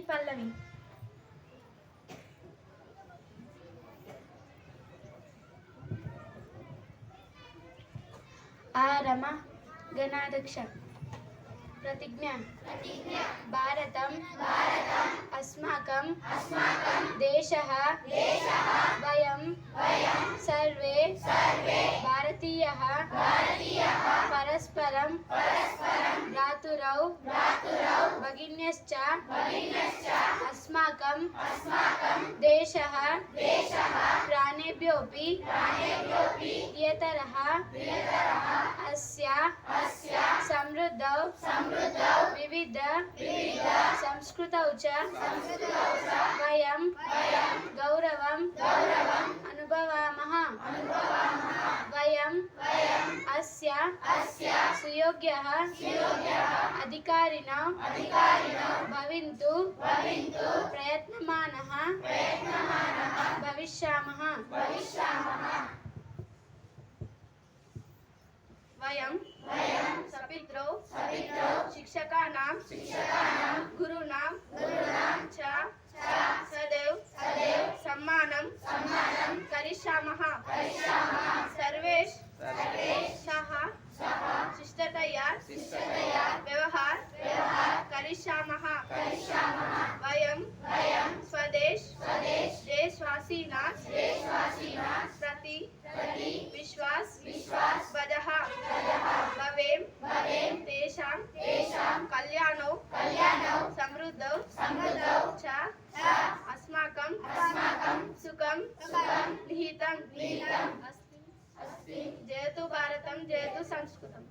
పల్లవి. ఆరమ గణాధ్యక్ష. प्रतिज्ञा भारतं अस्माकं देशः वयं सर्वे भारतीयः परस्परं भ्रातरौ भगिन्यश्च अस्माकं देशः प्राणेभ्योऽपि प्रियतरः अस्य समृद्धौ विविध संस्कृतौ च वयं गौरवम् अनुभवामः. वयं अस्य सुयोग्यः अधिकारिणो भविन्तु प्रयत्नमानः भविष्यामः. वयं सपित्रो शिक्षकानां गुरूणां च सदैव सम्मानं करिष्यामः. सर्वेषां शिष्टतया व्यवहार करिष्यामः. वयं देशवासिनां प्रति विश्वासबद्धः भवेम. तेषां कल्याणौ समृद्धौ च अस्माकं सुखं निहितं अस्ति. जयतु भारतं, जयतु संस्कृतम्.